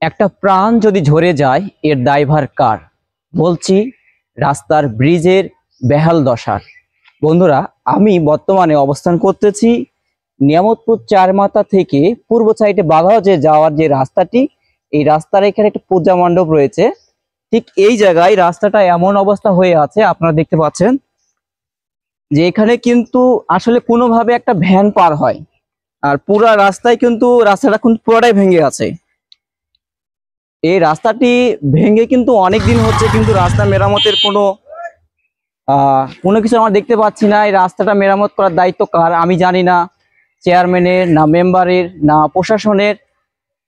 একটা প্রাণ যদি ঝরে যায় এর দায়ভার কার? বলছি রাস্তার ব্রিজের বেহাল দশার। বন্ধুরা, আমি বর্তমানে অবস্থান করতেছি নিয়ামতপুর চারমাথা থেকে পূর্ব সাইডে বাঘাওয়াজে যাওয়ার যে রাস্তাটি, এই রাস্তার এখানে একটা পূজা মণ্ডপ রয়েছে। ঠিক এই জায়গায় রাস্তাটা এমন অবস্থা হয়ে আছে, আপনারা দেখতে পাচ্ছেন যে এখানে কিন্তু আসলে কোনোভাবে একটা ভ্যান পার হয়, আর পুরা রাস্তায় কিন্তু রাস্তাটা কিন্তু পুরোটাই ভেঙে আছে। এই রাস্তাটি ভেঙে কিন্তু অনেক দিন হচ্ছে, কিন্তু রাস্তা মেরামতের কোনো কিছু আমরা দেখতে পাচ্ছি না। এই রাস্তাটা মেরামত করার দায়িত্ব কার আমি জানি না, চেয়ারম্যানের না মেম্বারের না প্রশাসনের,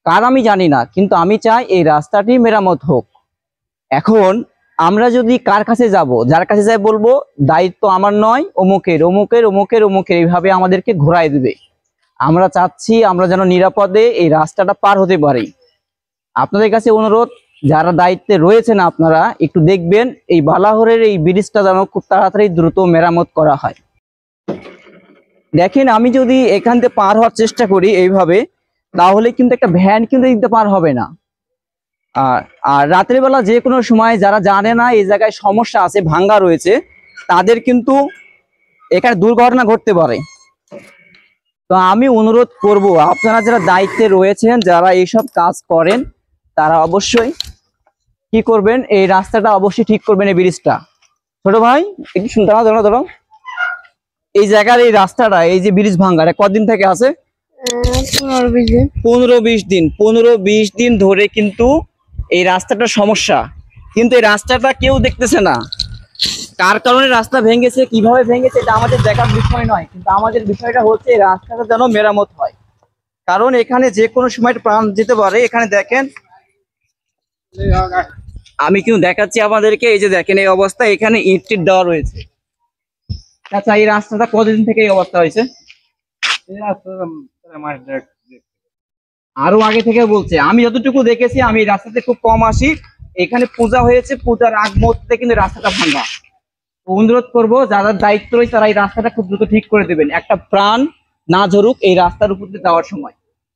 কার আমি জানি না, কিন্তু আমি চাই এই রাস্তাটি মেরামত হোক। এখন আমরা যদি কার কাছে যাব, যার কাছে যাই বলবো দায়িত্ব আমার নয়, অমুকের অমুকের অমুকের অমুকের, এইভাবে আমাদেরকে ঘোরায় দেবে। আমরা চাচ্ছি আমরা যেন নিরাপদে এই রাস্তাটা পার হতে পারি। আপনাদের কাছে অনুরোধ, যারা দায়িত্বে রয়েছেন আপনারা একটু দেখবেন এই বালাহরের এই ব্রিজটা যেন খুব তাড়াতাড়ি দ্রুত মেরামত করা হয়। দেখেন, আমি যদি এখান থেকে পার হওয়ার চেষ্টা করি এইভাবে, তাহলে কিন্তু একটা ভ্যান কিন্তু দিতে পার হবে না। আর রাতের বেলা যে কোনো সময় যারা জানে না এই জায়গায় সমস্যা আছে, ভাঙ্গা রয়েছে, তাদের কিন্তু এখানে দুর্ঘটনা ঘটতে পারে। তো আমি অনুরোধ করব, আপনারা যারা দায়িত্বে রয়েছেন, যারা এইসব কাজ করেন, তারা অবশ্যই কি করবেন, এই রাস্তাটা অবশ্যই ঠিক করবেন। এই ব্রিজটা, ছোট ভাই একটু শুনতে ধরো, এই জায়গার এই রাস্তাটা, এই যে ব্রিজ ভাঙ্গার কতদিন থেকে আছে? 15-20 দিন ধরে কিন্তু এই রাস্তাটার সমস্যা, কিন্তু এই রাস্তাটা কেউ দেখতেছে না। কার কারণে রাস্তা ভেঙেছে, কিভাবে ভেঙেছে, এটা আমাদের দেখার বিষয় নয়, কিন্তু আমাদের বিষয়টা হচ্ছে এই রাস্তাটা যেন মেরামত হয়। কারণ এখানে যে কোনো সময় প্রাণ যেতে পারে। এখানে দেখেন, আমি কিন্তু দেখাচ্ছি আপনাদেরকে, এই যে দেখেন এই অবস্থা, এখানে ইট টিট দেওয়া রয়েছে। আচ্ছা, এই রাস্তাটা কতদিন থেকে এই অবস্থা হয়েছে? আরো আগে থেকে বলছে, আমি যতটুকু দেখেছি, আমি রাস্তাতে খুব কম আসি। এখানে পূজা হয়েছে, পূজার আগ মুহূর্তে কিন্তু রাস্তাটা ভাঙা। অনুরোধ করবো যারা দায়িত্ব রয়েছে তারা এই রাস্তাটা খুব দ্রুত ঠিক করে দেবেন, একটা প্রাণ না ঝরুক এই রাস্তার উপর দিয়ে যাওয়ার সময়।